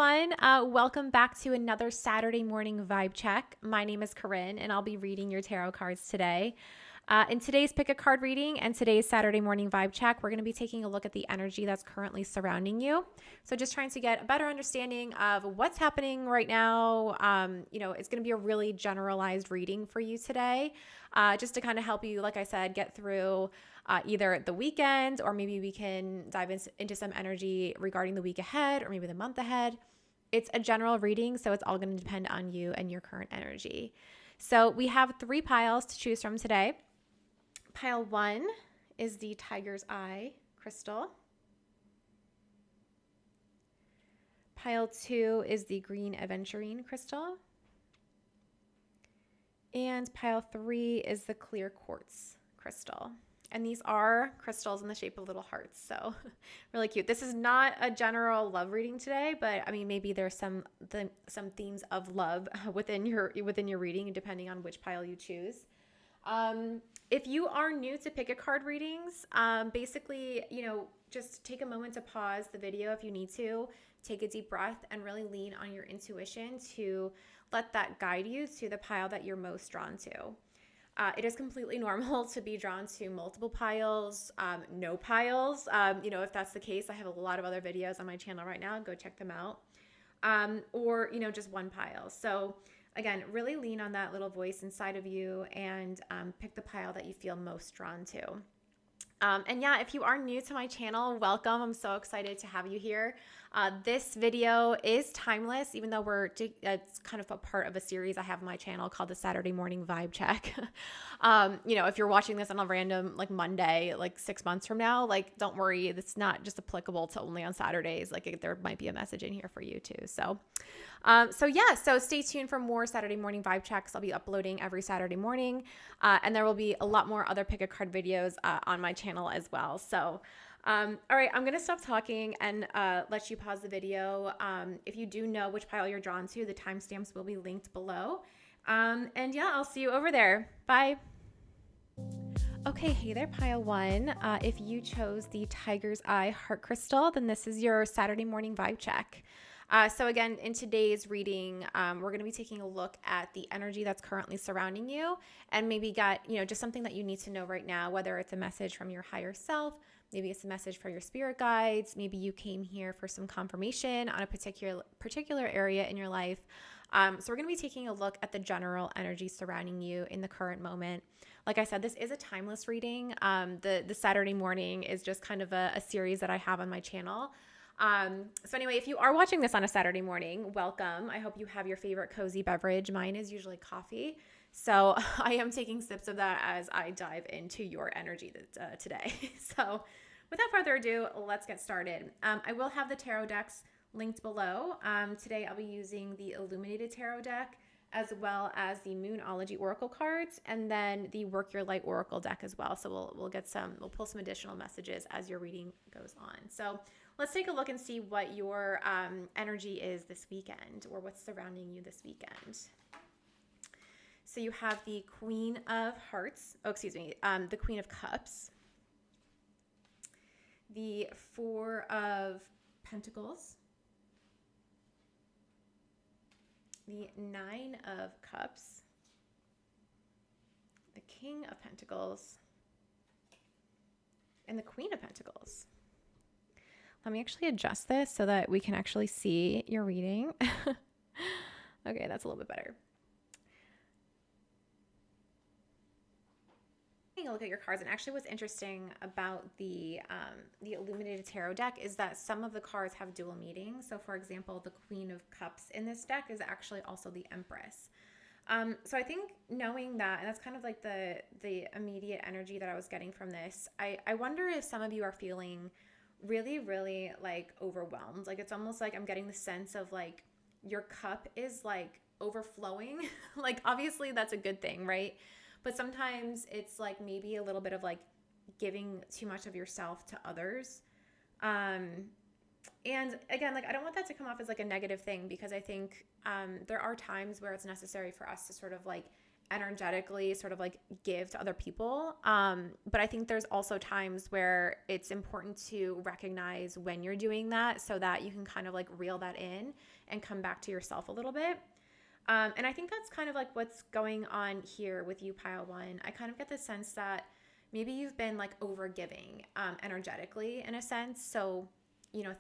everyone. Welcome back to another Saturday morning vibe check. My name is Corinne, and I'll be reading your tarot cards today. In today's pick a card reading and today's Saturday morning vibe check, we're going to be taking a look at the energy that's currently surrounding you. So just trying to get a better understanding of what's happening right now. It's going to be a really generalized reading for you today, just to kind of help you, like I said, get through either the weekend, or maybe we can dive into some energy regarding the week ahead or maybe the month ahead. It's a general reading, so it's all going to depend on you and your current energy. So we have 3 piles to choose from today. Pile 1 is the Tiger's Eye crystal. Pile 2 is the Green Aventurine crystal. And pile 3 is the Clear Quartz crystal. And these are crystals in the shape of little hearts, so really cute. This is not a general love reading today, but I mean, maybe there's some themes of love within your reading, depending on which pile you choose. If you are new to pick a card readings, basically, just take a moment to pause the video if you need to, take a deep breath, and really lean on your intuition to let that guide you to the pile that you're most drawn to. It is completely normal to be drawn to multiple piles, no piles. If that's the case, I have a lot of other videos on my channel right now. Go check them out. Or just one pile. So again, really lean on that little voice inside of you and pick the pile that you feel most drawn to. If you are new to my channel, welcome. I'm so excited to have you here. This video is timeless, even though it's kind of a part of a series I have on my channel called the Saturday Morning Vibe Check. If you're watching this on a random Monday, 6 months from now, don't worry, it's not just applicable to only on Saturdays. There might be a message in here for you too. So stay tuned for more Saturday morning vibe checks. I'll be uploading every Saturday morning, and there will be a lot more other pick a card videos on my channel as well. So, all right, I'm going to stop talking and let you pause the video. If you do know which pile you're drawn to, the timestamps will be linked below. I'll see you over there. Bye. Okay, hey there, pile 1. If you chose the Tiger's Eye Heart Crystal, then this is your Saturday morning vibe check. So again, in today's reading, we're going to be taking a look at the energy that's currently surrounding you, and maybe just something that you need to know right now, whether it's a message from your higher self, maybe it's a message for your spirit guides, maybe you came here for some confirmation on a particular area in your life. So we're going to be taking a look at the general energy surrounding you in the current moment. Like I said, this is a timeless reading. The Saturday morning is just kind of a series that I have on my channel. So anyway, if you are watching this on a Saturday morning, welcome. I hope you have your favorite cozy beverage. Mine is usually coffee. So I am taking sips of that as I dive into your energy today. So without further ado, let's get started. I will have the tarot decks linked below. Today I'll be using the Illuminated Tarot deck, as well as the Moonology Oracle cards, and then the Work Your Light Oracle deck as well. So we'll pull some additional messages as your reading goes on. So let's take a look and see what your energy is this weekend, or what's surrounding you this weekend. So you have the Queen of Hearts, the Queen of Cups, the Four of Pentacles, the Nine of Cups, the King of Pentacles, and the Queen of Pentacles. Let me actually adjust this so that we can actually see your reading. Okay, that's a little bit better. Taking a look at your cards, and actually what's interesting about the Illuminated Tarot deck is that some of the cards have dual meanings. So for example, the Queen of Cups in this deck is actually also the Empress. So I think knowing that, and that's kind of like the immediate energy that I was getting from this, I wonder if some of you are feeling really, really overwhelmed. It's almost like I'm getting the sense of your cup is overflowing. Obviously that's a good thing, right? But sometimes it's maybe a little bit of giving too much of yourself to others. And again, I don't want that to come off as a negative thing, because I think there are times where it's necessary for us to sort of energetically sort of like give to other people. But I think there's also times where it's important to recognize when you're doing that so that you can kind of like reel that in and come back to yourself a little bit. And I think that's kind of like what's going on here with you, Pile One. I kind of get the sense that maybe you've been like over giving energetically in a sense. So,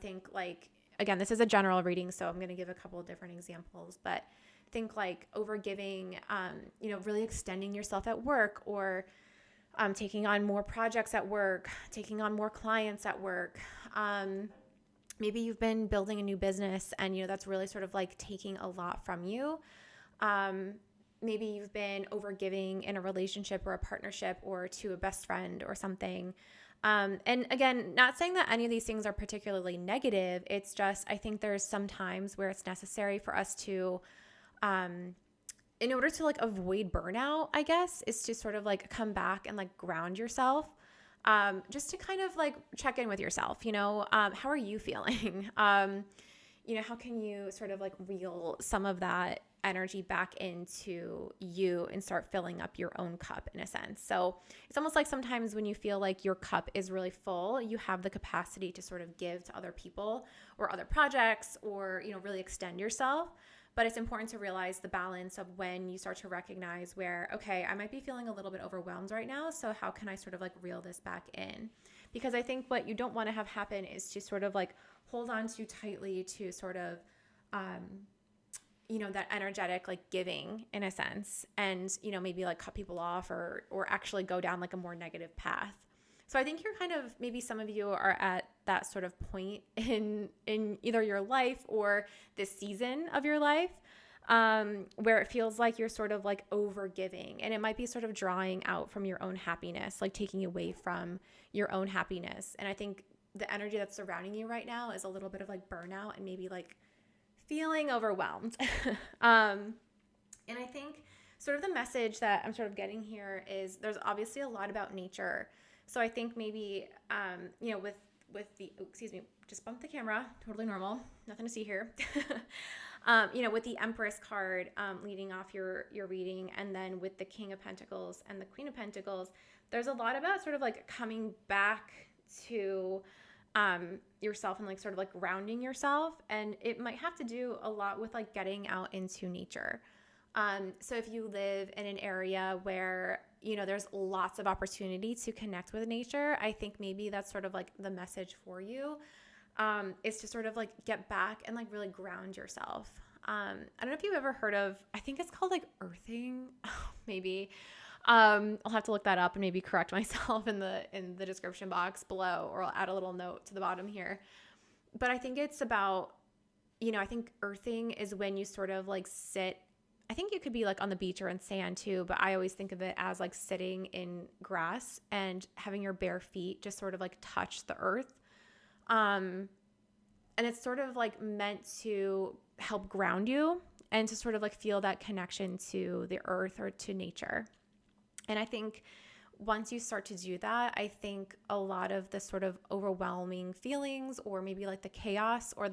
think like, again, this is a general reading, so I'm going to give a couple of different examples, but think like over giving, really extending yourself at work, or taking on more projects at work, taking on more clients at work. Maybe you've been building a new business and, that's really sort of like taking a lot from you. Maybe you've been overgiving in a relationship or a partnership or to a best friend or something. And again, not saying that any of these things are particularly negative. It's just, I think there's some times where it's necessary for us to, in order to like avoid burnout, I guess, is to sort of like come back and like ground yourself. Just to kind of like check in with yourself, how are you feeling? How can you sort of like reel some of that energy back into you and start filling up your own cup in a sense. So it's almost like sometimes when you feel like your cup is really full, you have the capacity to sort of give to other people or other projects or, really extend yourself. But it's important to realize the balance of when you start to recognize where, okay, I might be feeling a little bit overwhelmed right now. So how can I sort of like reel this back in? Because I think what you don't want to have happen is to sort of like hold on too tightly to sort of, that energetic like giving in a sense, and, maybe like cut people off or actually go down like a more negative path. So I think you're kind of, maybe some of you are at that sort of point in either your life or this season of your life, where it feels like you're sort of like over giving, and it might be sort of drawing out from your own happiness, like taking away from your own happiness. And I think the energy that's surrounding you right now is a little bit of like burnout and maybe like feeling overwhelmed. And I think sort of the message that I'm sort of getting here is there's obviously a lot about nature. So I think maybe, with the, excuse me, just bumped the camera, totally normal, nothing to see here. With the Empress card leading off your reading, and then with the King of Pentacles and the Queen of Pentacles, there's a lot about sort of like coming back to yourself and like sort of like grounding yourself. And it might have to do a lot with like getting out into nature. So if you live in an area where, there's lots of opportunity to connect with nature, I think maybe that's sort of like the message for you, is to sort of like get back and like really ground yourself. I don't know if you've ever heard of, I think it's called like earthing, maybe. I'll have to look that up and maybe correct myself in the description box below, or I'll add a little note to the bottom here. But I think it's about, I think earthing is when you sort of like sit. I think you could be like on the beach or in sand too, but I always think of it as like sitting in grass and having your bare feet just sort of like touch the earth. And it's sort of like meant to help ground you and to sort of like feel that connection to the earth or to nature. And I think once you start to do that, I think a lot of the sort of overwhelming feelings, or maybe like the chaos, or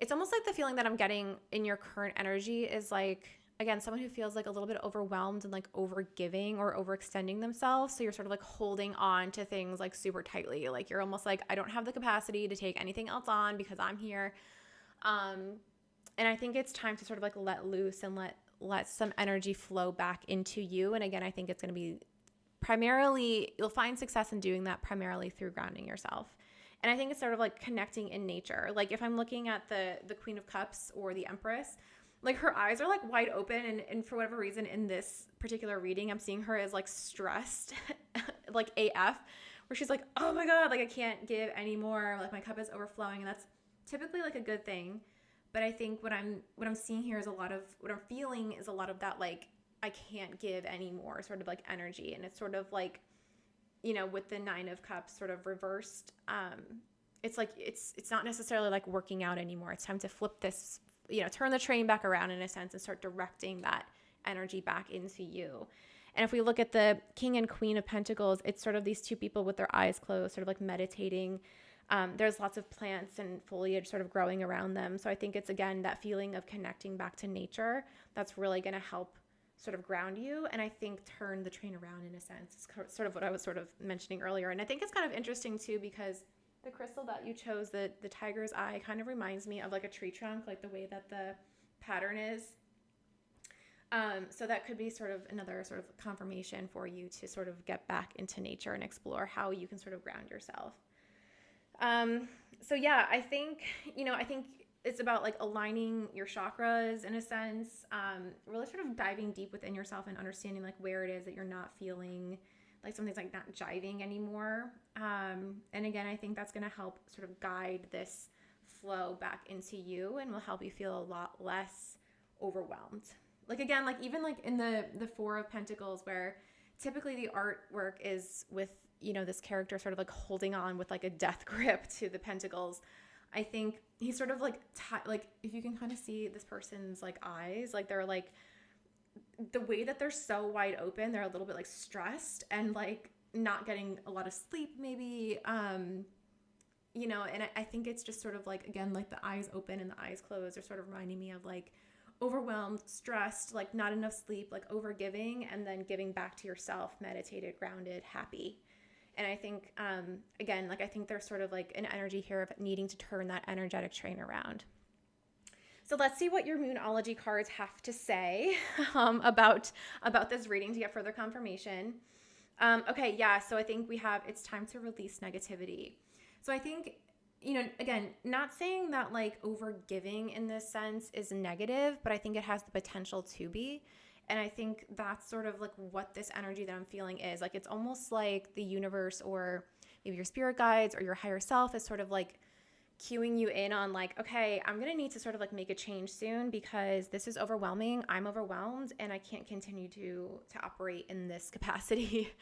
it's almost like the feeling that I'm getting in your current energy is like, again, someone who feels like a little bit overwhelmed and like over giving or overextending themselves. So you're sort of like holding on to things like super tightly. Like you're almost like, I don't have the capacity to take anything else on because I'm here. And I think it's time to sort of like let loose and let some energy flow back into you. And again, I think it's going to be primarily, you'll find success in doing that primarily through grounding yourself. And I think it's sort of like connecting in nature. Like if I'm looking at the Queen of Cups or the Empress, like her eyes are like wide open. And for whatever reason in this particular reading, I'm seeing her as like stressed, like AF, where she's like, oh my God, like I can't give anymore. Like my cup is overflowing. And that's typically like a good thing. But I think what I'm seeing here is what I'm feeling is a lot of that, like, I can't give anymore sort of like energy. And it's sort of like, with the Nine of Cups sort of reversed, it's like, it's not necessarily like working out anymore. It's time to flip this, turn the train back around in a sense and start directing that energy back into you. And if we look at the King and Queen of Pentacles, it's sort of these two people with their eyes closed, sort of like meditating. There's lots of plants and foliage sort of growing around them. So I think it's, again, that feeling of connecting back to nature that's really going to help sort of ground you, and I think turn the train around in a sense. It's sort of what I was sort of mentioning earlier. And I think it's kind of interesting too, because the crystal that you chose, the tiger's eye, kind of reminds me of like a tree trunk, like the way that the pattern is. So that could be sort of another sort of confirmation for you to sort of get back into nature and explore how you can sort of ground yourself. So yeah, I think it's about like aligning your chakras in a sense, really sort of diving deep within yourself and understanding like where it is that you're not feeling like something's like not jiving anymore. And again, I think that's going to help sort of guide this flow back into you and will help you feel a lot less overwhelmed. Like, again, like even like in the Four of Pentacles, where typically the artwork is with, this character sort of like holding on with like a death grip to the pentacles. I think he's sort of like, like if you can kind of see this person's like eyes, like they're like, the way that they're so wide open, they're a little bit like stressed and like not getting a lot of sleep maybe, and I think it's just sort of like, again, like the eyes open and the eyes closed are sort of reminding me of like overwhelmed, stressed, like not enough sleep, like overgiving, and then giving back to yourself, meditated, grounded, happy. And I think, again, like I think there's sort of like an energy here of needing to turn that energetic train around. So let's see what your Moonology cards have to say about this reading to get further confirmation. Okay, yeah, so I think we have, it's time to release negativity. So I think, again, not saying that like overgiving in this sense is negative, but I think it has the potential to be. And I think that's sort of like what this energy that I'm feeling is. Like it's almost like the universe or maybe your spirit guides or your higher self is sort of like cueing you in on like, okay, I'm going to need to sort of like make a change soon because this is overwhelming. I'm overwhelmed and I can't continue to operate in this capacity.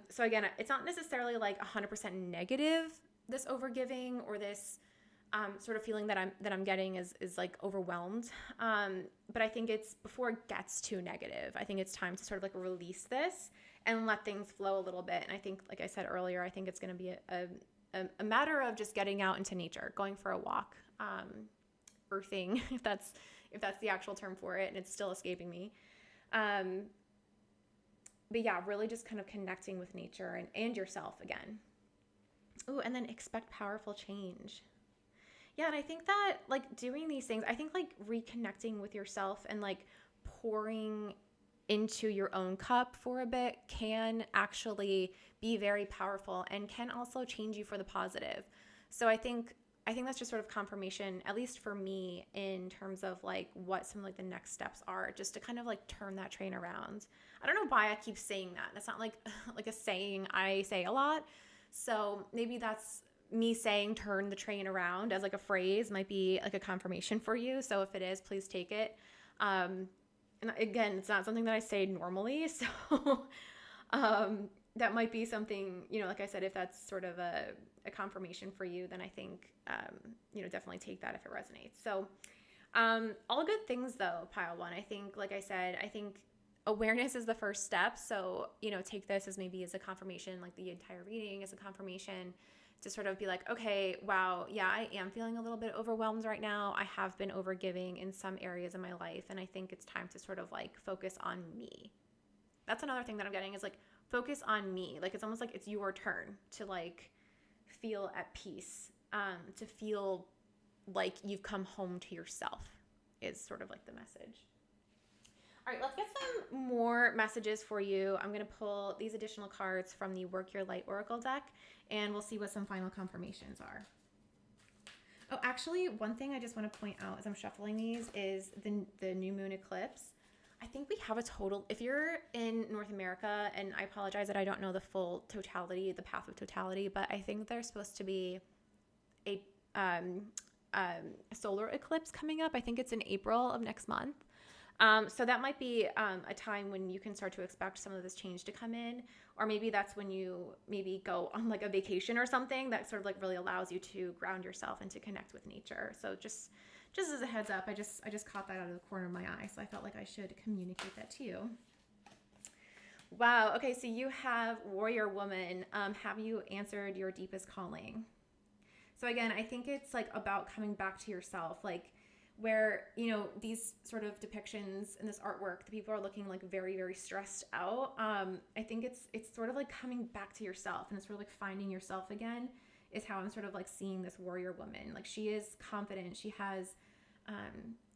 So again, it's not necessarily like 100% negative, this overgiving or this sort of feeling that I'm getting is like overwhelmed. But I think it's before it gets too negative, I think it's time to sort of like release this and let things flow a little bit. And I think, like I said earlier, I think it's going to be a matter of just getting out into nature, going for a walk, earthing, if that's the actual term for it, and it's still escaping me. But yeah, really just kind of connecting with nature and yourself again. Ooh, and then expect powerful change. Yeah, and I think that like doing these things, I think like reconnecting with yourself and like pouring into your own cup for a bit can actually be very powerful and can also change you for the positive. So I think that's just sort of confirmation, at least for me, in terms of like what some of like the next steps are, just to kind of like turn that train around. I don't know why I keep saying that. That's not like a saying I say a lot. So maybe that's me saying turn the train around as like a phrase might be like a confirmation for you. So if it is, please take it. And again, it's not something that I say normally. So that might be something, like I said, if that's sort of a confirmation for you, then I think, definitely take that if it resonates. So all good things though, pile one. I think, like I said, I think awareness is the first step. So, take this as maybe as a confirmation, like the entire reading is a confirmation to sort of be like, okay, wow, yeah, I am feeling a little bit overwhelmed right now. I have been overgiving in some areas of my life. And I think it's time to sort of like focus on me. That's another thing that I'm getting is like, focus on me. Like, it's almost like it's your turn to like feel at peace, to feel like you've come home to yourself is sort of like the message. All right, let's get some more messages for you. I'm going to pull these additional cards from the Work Your Light Oracle deck, and we'll see what some final confirmations are. Oh, actually, one thing I just want to point out as I'm shuffling these is the new moon eclipse. I think we have a total, if you're in North America, and I apologize that I don't know the full totality, the path of totality, but I think there's supposed to be a solar eclipse coming up. I think it's in April of next month. So that might be a time when you can start to expect some of this change to come in, or maybe that's when you maybe go on like a vacation or something that sort of like really allows you to ground yourself and to connect with nature. So just as a heads up, I just caught that out of the corner of my eye, so I felt like I should communicate that to you. Wow. Okay, so you have Warrior Woman. Have you answered your deepest calling? So again, I think it's like about coming back to yourself, like where, these sort of depictions in this artwork, the people are looking like very, very stressed out. I think it's sort of like coming back to yourself, and it's sort of like finding yourself again is how I'm sort of like seeing this warrior woman. Like, she is confident. She has,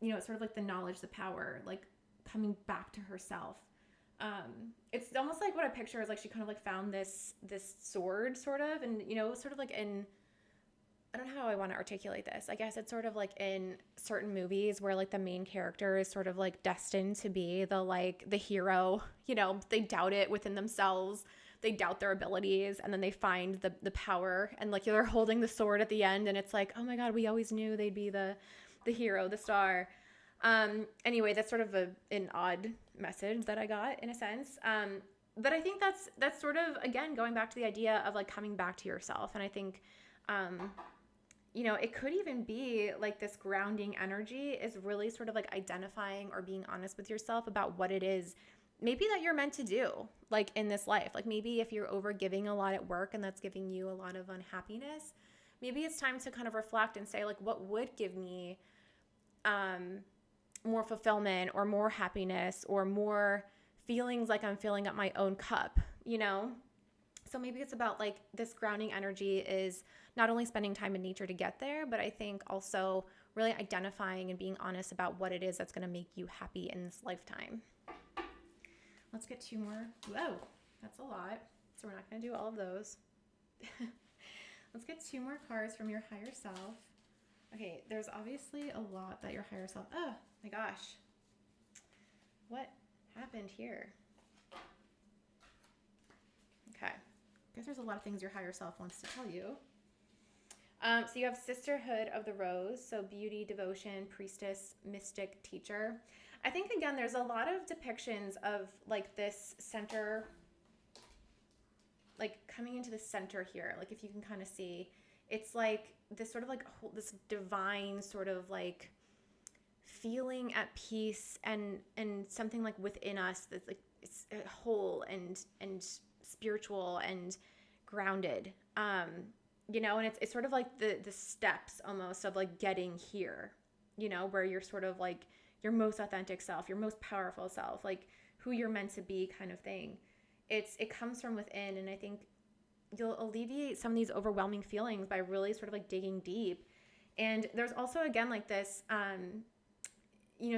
it's sort of like the knowledge, the power, like coming back to herself. It's almost like what I picture is like she kind of like found this sword sort of, and sort of like in, I don't know how I want to articulate this. I guess it's sort of like in certain movies where like the main character is sort of like destined to be the hero, they doubt it within themselves. They doubt their abilities, and then they find the power, and like they're holding the sword at the end, and it's like, oh my God, we always knew they'd be the hero, the star. Anyway, that's sort of an odd message that I got in a sense. But I think that's sort of, again, going back to the idea of like coming back to yourself. And I think, it could even be like this grounding energy is really sort of like identifying or being honest with yourself about what it is maybe that you're meant to do, like in this life. Like maybe if you're over giving a lot at work and that's giving you a lot of unhappiness, maybe it's time to kind of reflect and say, like, what would give me, more fulfillment or more happiness or more feelings like I'm filling up my own cup, So maybe it's about like this grounding energy is not only spending time in nature to get there, but I think also really identifying and being honest about what it is that's going to make you happy in this lifetime. Let's get 2 more. Whoa, that's a lot. So we're not going to do all of those. Let's get 2 more cards from your higher self. Okay, there's obviously a lot that your higher self... Oh, my gosh. What happened here? Okay. I guess there's a lot of things your higher self wants to tell you. So you have Sisterhood of the Rose, so beauty, devotion, priestess, mystic, teacher. I think, again, there's a lot of depictions of, like, this center, like, coming into the center here. Like, if you can kind of see, it's like this sort of, like, this divine sort of, like, feeling at peace and something, like, within us that's, like, it's whole and spiritual and grounded. And it's sort of like the steps almost of, like, getting here, where you're sort of, like, your most authentic self, your most powerful self, like who you're meant to be kind of thing. It comes from within, and I think you'll alleviate some of these overwhelming feelings by really sort of like digging deep. And there's also, again, like this,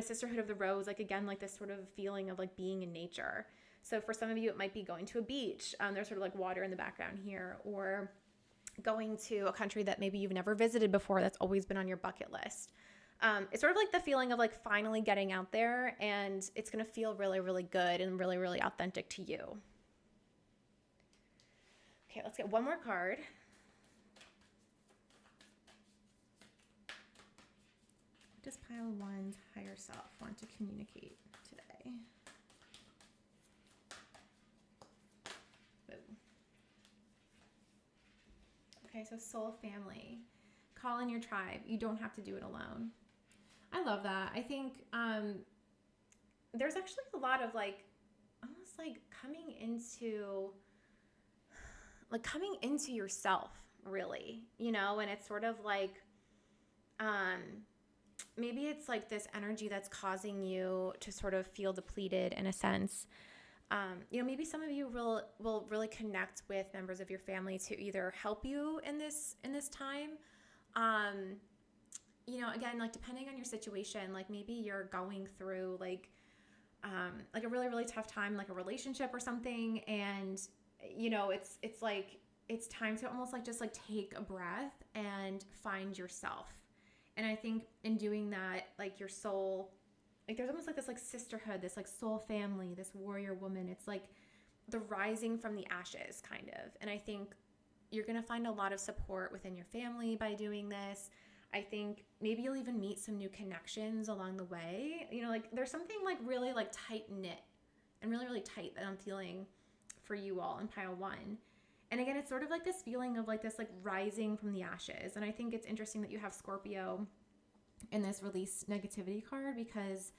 Sisterhood of the Rose, like, again, like this sort of feeling of like being in nature. So for some of you, it might be going to a beach. There's sort of like water in the background here, or going to a country that maybe you've never visited before that's always been on your bucket list. It's sort of like the feeling of like finally getting out there, and it's going to feel really, really good and really, really authentic to you. Okay, let's get 1 more card. What does pile 1's higher self want to communicate today? Boom. Okay, so soul family. Call in your tribe. You don't have to do it alone. I love that. I think there's actually a lot of like almost like coming into yourself, really, and it's sort of like maybe it's like this energy that's causing you to sort of feel depleted in a sense. Maybe some of you will really connect with members of your family to either help you in this time. Again, like depending on your situation, like maybe you're going through like a really, really tough time, like a relationship or something. And, it's like, it's time to almost like, just like take a breath and find yourself. And I think in doing that, like your soul, like there's almost like this like sisterhood, this like soul family, this warrior woman. It's like the rising from the ashes kind of. And I think you're going to find a lot of support within your family by doing this. I think maybe you'll even meet some new connections along the way. Like there's something like really like tight knit and really, really tight that I'm feeling for you all in pile 1. And again, it's sort of like this feeling of like this like rising from the ashes. And I think it's interesting that you have Scorpio in this release negativity card, because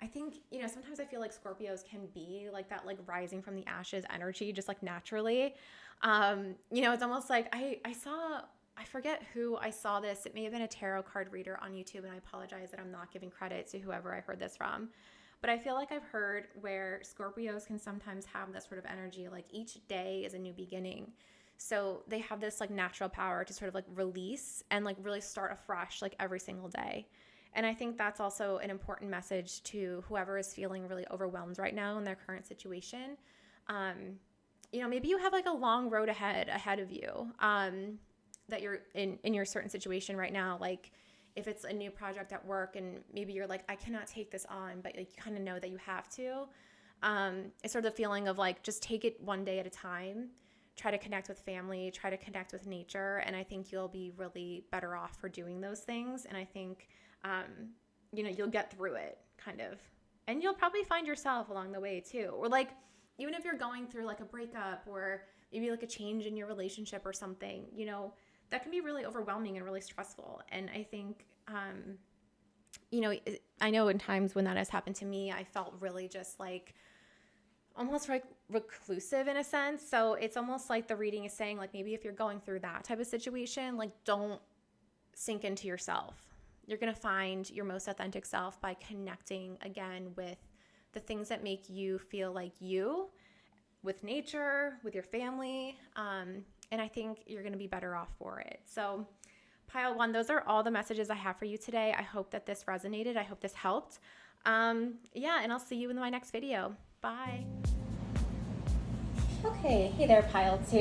I think, sometimes I feel like Scorpios can be like that, like rising from the ashes energy, just like naturally. It's almost like I saw I forget who I saw this. It may have been a tarot card reader on YouTube, and I apologize that I'm not giving credit to whoever I heard this from. But I feel like I've heard where Scorpios can sometimes have this sort of energy, like each day is a new beginning. So they have this like natural power to sort of like release and like really start afresh like every single day. And I think that's also an important message to whoever is feeling really overwhelmed right now in their current situation. Maybe you have like a long road ahead of you that you're in your certain situation right now. Like if it's a new project at work and maybe you're like, I cannot take this on, but like you kind of know that you have to. It's sort of the feeling of like, just take it one day at a time. Try to connect with family, try to connect with nature. And I think you'll be really better off for doing those things. And I think, you'll get through it kind of. And you'll probably find yourself along the way too. Or like, even if you're going through like a breakup or maybe like a change in your relationship or something, that can be really overwhelming and really stressful. And I think, I know in times when that has happened to me, I felt really just like, almost like reclusive in a sense. So it's almost like the reading is saying like, maybe if you're going through that type of situation, like don't sink into yourself. You're going to find your most authentic self by connecting again with the things that make you feel like you, with nature, with your family. And I think you're going to be better off for it. So pile 1, those are all the messages I have for you today. I hope that this resonated. I hope this helped. And I'll see you in my next video. Bye. Okay, hey there, Pile 2.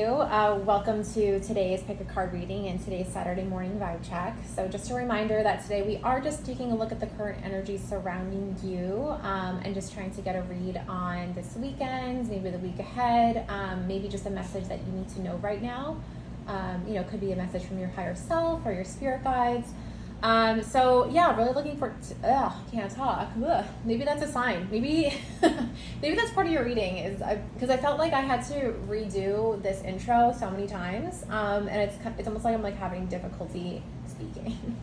Welcome to today's Pick a Card reading and today's Saturday morning vibe check. So just a reminder that today we are just taking a look at the current energy surrounding you and just trying to get a read on this weekend, maybe the week ahead, maybe just a message that you need to know right now. It could be a message from your higher self or your spirit guides. Really looking for, can't talk. Ugh. Maybe that's a sign. Maybe that's part of your reading because I felt like I had to redo this intro so many times. And it's almost like I'm like having difficulty speaking,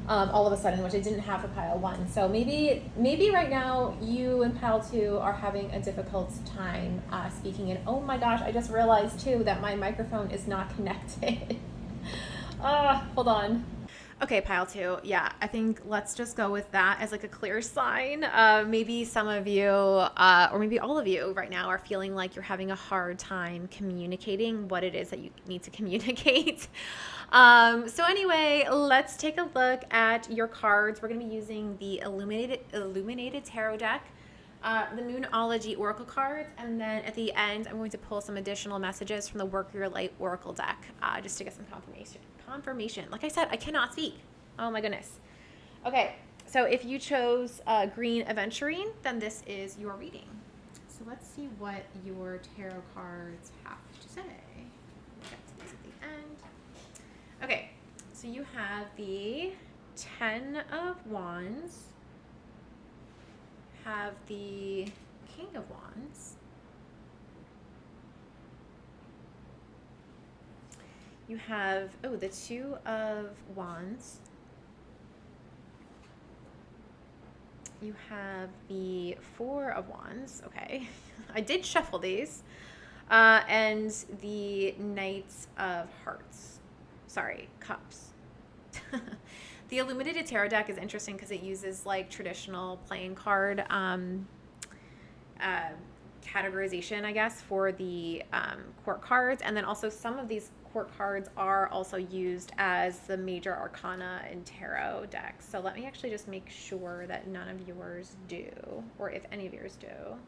all of a sudden, which I didn't have for pile 1. So maybe right now you and pile 2 are having a difficult time, speaking. And oh my gosh, I just realized too that my microphone is not connected. Hold on. Okay, pile 2. Yeah, I think let's just go with that as like a clear sign. Maybe some of you, or maybe all of you right now are feeling like you're having a hard time communicating what it is that you need to communicate. So anyway, let's take a look at your cards. We're going to be using the Illuminated Tarot deck, the Moonology Oracle cards, and then at the end, I'm going to pull some additional messages from the Work Your Light Oracle deck, just to get some confirmation. Like I said, I cannot speak. Oh my goodness. Okay, so if you chose Green Aventurine, then this is your reading. So let's see what your tarot cards have to say. We'll get to these at the end. Okay, so you have the 10 of Wands, have the King of Wands, you have, the 2 of Wands, you have the 4 of Wands, okay, I did shuffle these, and the Knight of Cups. The Illuminated Tarot deck is interesting because it uses like traditional playing card categorization, I guess, for the court cards. And then also some of these court cards are also used as the major arcana in tarot decks. So let me actually just make sure that none of yours do, or if any of yours do.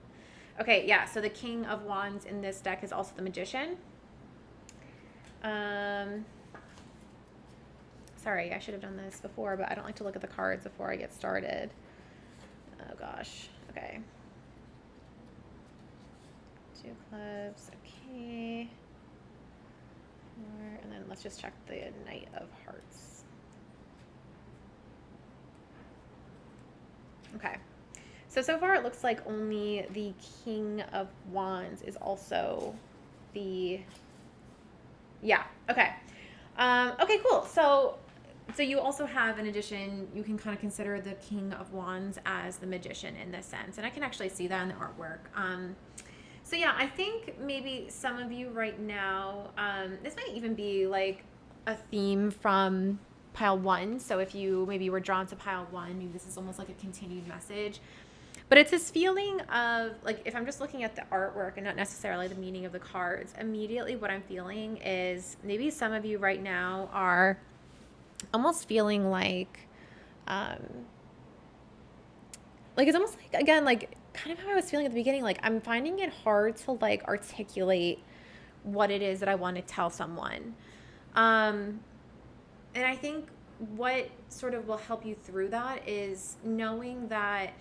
Okay, yeah, so the King of Wands in this deck is also the Magician. Sorry, I should have done this before, but I don't like to look at the cards before I get started. Oh gosh, okay. 2 clubs, okay. 4, and then let's just check the Knight of Hearts. Okay, so far it looks like only the King of Wands is also the, yeah, okay. Okay, cool. So you also have, in addition, you can kind of consider the King of Wands as the Magician in this sense. And I can actually see that in the artwork. So I think maybe some of you right now, this might even be like a theme from pile 1. So if you maybe were drawn to pile 1, maybe this is almost like a continued message. But it's this feeling of, like, if I'm just looking at the artwork and not necessarily the meaning of the cards, immediately what I'm feeling is maybe some of you right now are almost feeling like it's almost like, again, like kind of how I was feeling at the beginning, like I'm finding it hard to like articulate what it is that I want to tell someone. And I think what sort of will help you through that is knowing that,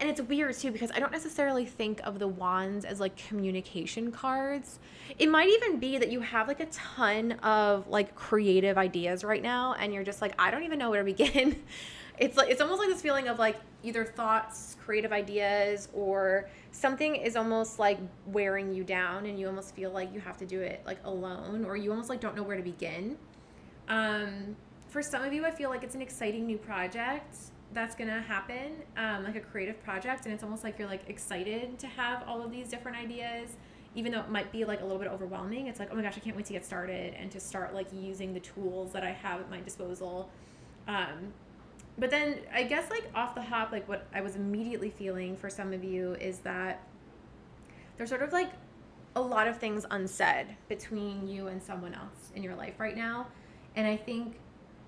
and it's weird too, because I don't necessarily think of the wands as like communication cards. It might even be that you have like a ton of like creative ideas right now, and you're just like, I don't even know where to begin. It's like, it's almost like this feeling of like either thoughts, creative ideas, or something is almost like wearing you down, and you almost feel like you have to do it like alone, or you almost like don't know where to begin. For some of you, I feel like it's an exciting new project that's gonna happen, like a creative project, and it's almost like you're like excited to have all of these different ideas, even though it might be like a little bit overwhelming. It's like, oh my gosh, I can't wait to get started and to start like using the tools that I have at my disposal. But then I guess like off the hop, like what I was immediately feeling for some of you is that there's sort of like a lot of things unsaid between you and someone else in your life right now. And I think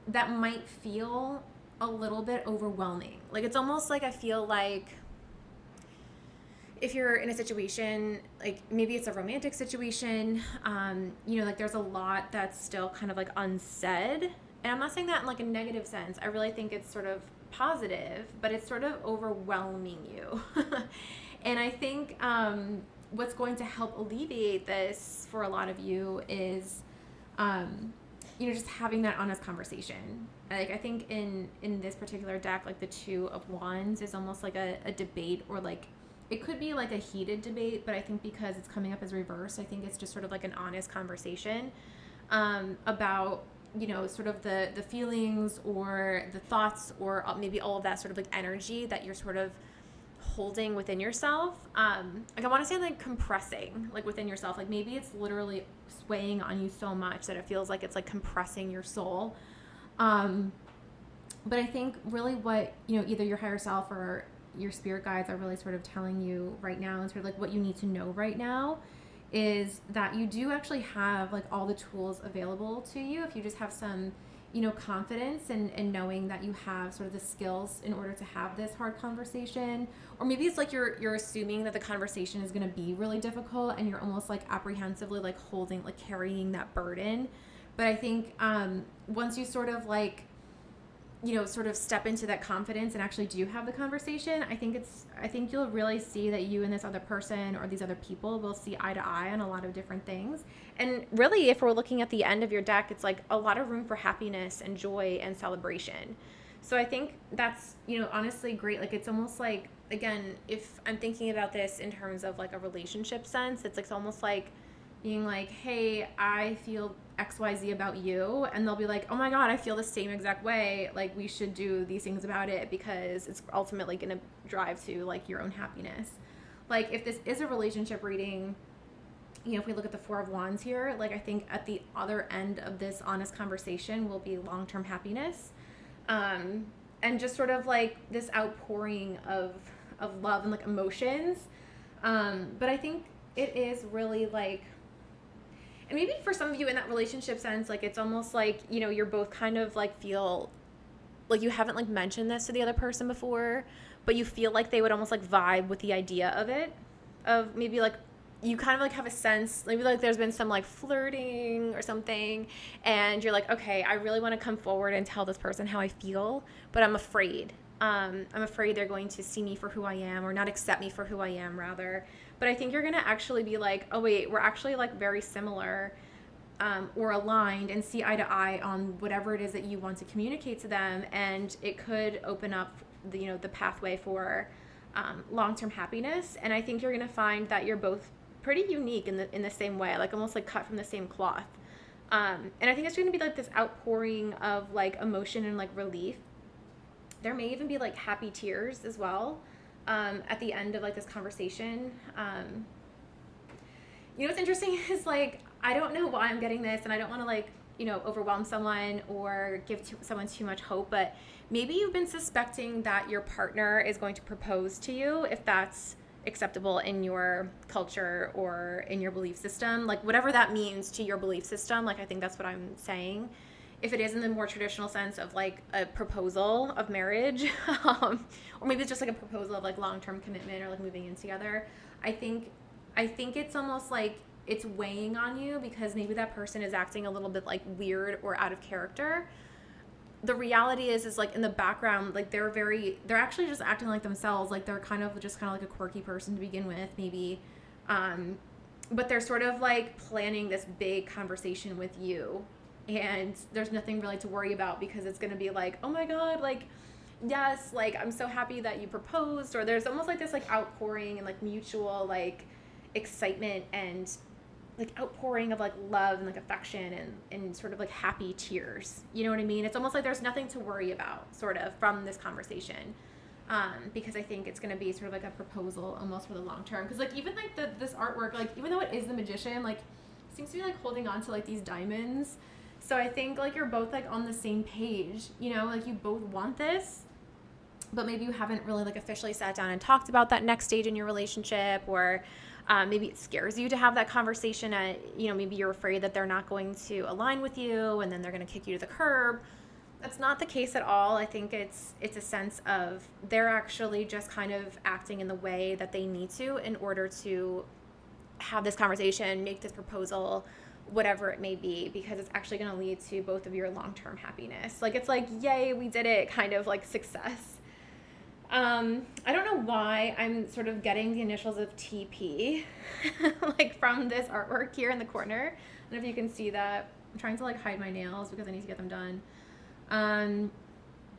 that might feel a little bit overwhelming. Like it's almost like I feel like if you're in a situation, like maybe it's a romantic situation, like there's a lot that's still kind of like unsaid. And I'm not saying that in like a negative sense. I really think it's sort of positive, but it's sort of overwhelming you. And I think what's going to help alleviate this for a lot of you is, just having that honest conversation. Like I think in this particular deck, like the 2 of Wands is almost like a debate, or like it could be like a heated debate, but I think because it's coming up as reverse, I think it's just sort of like an honest conversation about sort of the feelings or the thoughts, or maybe all of that sort of like energy that you're sort of holding within yourself. Like I want to say like compressing like within yourself, like maybe it's literally swaying on you so much that it feels like it's like compressing your soul. But I think really what, either your higher self or your spirit guides are really sort of telling you right now, and sort of like what you need to know right now, is that you do actually have like all the tools available to you if you just have some, confidence and knowing that you have sort of the skills in order to have this hard conversation. Or maybe it's like you're assuming that the conversation is going to be really difficult, and you're almost like apprehensively like holding, like carrying that burden. But I think once you sort of like, sort of step into that confidence and actually do have the conversation, I think you'll really see that you and this other person or these other people will see eye to eye on a lot of different things. And really, if we're looking at the end of your deck, it's like a lot of room for happiness and joy and celebration. So I think that's, honestly great. Like it's almost like, again, if I'm thinking about this in terms of like a relationship sense, it's almost like being like, hey, I feel XYZ about you, and they'll be like, oh my God, I feel the same exact way. Like we should do these things about it because it's ultimately going to drive to like your own happiness. Like if this is a relationship reading, if we look at the 4 of Wands here, like I think at the other end of this honest conversation will be long-term happiness, and just sort of like this outpouring of love and like emotions. But I think it is really like, and maybe for some of you in that relationship sense, like it's almost like, you're both kind of like feel like you haven't like mentioned this to the other person before, but you feel like they would almost like vibe with the idea of it, of maybe like you kind of like have a sense, maybe like there's been some like flirting or something, and you're like, okay, I really want to come forward and tell this person how I feel, but I'm afraid. I'm afraid they're going to see me for who I am, or not accept me for who I am, rather. But I think you're going to actually be like, oh wait, we're actually like very similar, or aligned, and see eye to eye on whatever it is that you want to communicate to them. And it could open up the pathway for long-term happiness. And I think you're going to find that you're both pretty unique in the same way, like almost like cut from the same cloth. And I think it's going to be like this outpouring of like emotion and like relief. There may even be like happy tears as well at the end of like this conversation. What's interesting is like, I don't know why I'm getting this, and I don't want to like, overwhelm someone or give someone too much hope, but maybe you've been suspecting that your partner is going to propose to you, if that's acceptable in your culture or in your belief system, like whatever that means to your belief system. Like, I think that's what I'm saying. If it is in the more traditional sense of like a proposal of marriage, or maybe it's just like a proposal of like long-term commitment or like moving in together, I think it's almost like it's weighing on you because maybe that person is acting a little bit like weird or out of character. The reality is like in the background, like they're actually just acting like themselves. Like they're kind of like a quirky person to begin with, maybe. But they're sort of like planning this big conversation with you. And there's nothing really to worry about because it's going to be like, oh my God, like, yes, like, I'm so happy that you proposed. Or there's almost like this like outpouring and like mutual like excitement and like outpouring of like love and like affection and sort of like happy tears. You know what I mean? It's almost like there's nothing to worry about sort of from this conversation. Because I think it's going to be sort of like a proposal almost for the long term. Because like even like this artwork, like even though it is the magician, like seems to be like holding on to like these diamonds. So I think like you're both like on the same page, like you both want this, but maybe you haven't really like officially sat down and talked about that next stage in your relationship, or maybe it scares you to have that conversation. Maybe you're afraid that they're not going to align with you and then they're going to kick you to the curb. That's not the case at all. I think it's a sense of they're actually just kind of acting in the way that they need to in order to have this conversation, make this proposal, whatever it may be, because it's actually going to lead to both of your long-term happiness. Like, it's like, yay, we did it, kind of like success. I don't know why I'm sort of getting the initials of TP, like from this artwork here in the corner. I don't know if you can see that. I'm trying to like hide my nails because I need to get them done.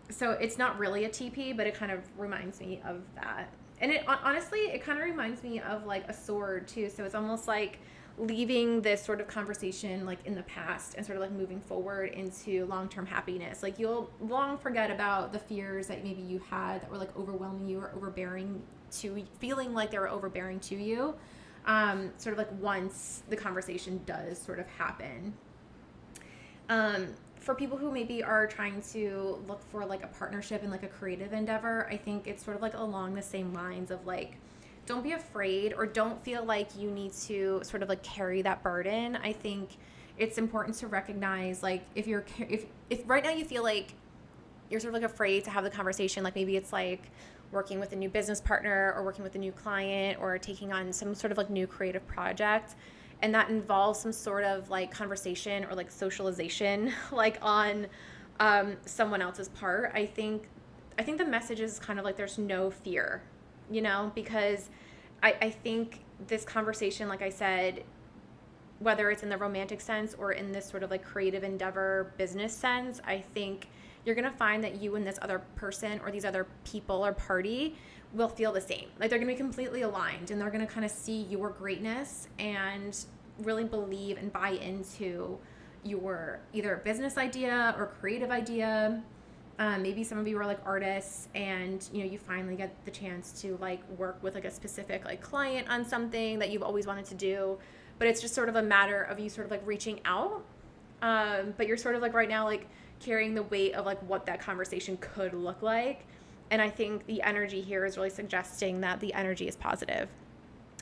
So it's not really a TP, but it kind of reminds me of that. And it honestly, it kind of reminds me of like a sword too. So it's almost like leaving this sort of conversation like in the past and sort of like moving forward into long-term happiness. Like you'll long forget about the fears that maybe you had that were like overwhelming you or overbearing to feeling like they were overbearing to you. Sort of like once the conversation does sort of happen. For people who maybe are trying to look for like a partnership in like a creative endeavor, I think it's sort of like along the same lines of like, don't be afraid or don't feel like you need to sort of like carry that burden. I think it's important to recognize like if right now you feel like you're sort of like afraid to have the conversation, like maybe it's like working with a new business partner or working with a new client or taking on some sort of like new creative project, and that involves some sort of like conversation or like socialization like on someone else's part. I think the message is kind of like there's no fear, because I think this conversation, like I said, whether it's in the romantic sense or in this sort of like creative endeavor business sense, I think you're going to find that you and this other person or these other people or party will feel the same. Like they're going to be completely aligned and they're going to kind of see your greatness and really believe and buy into your either business idea or creative idea. Maybe some of you are like artists and, you finally get the chance to like work with like a specific like client on something that you've always wanted to do, but it's just sort of a matter of you sort of like reaching out. But you're sort of like right now, like carrying the weight of like what that conversation could look like. And I think the energy here is really suggesting that the energy is positive.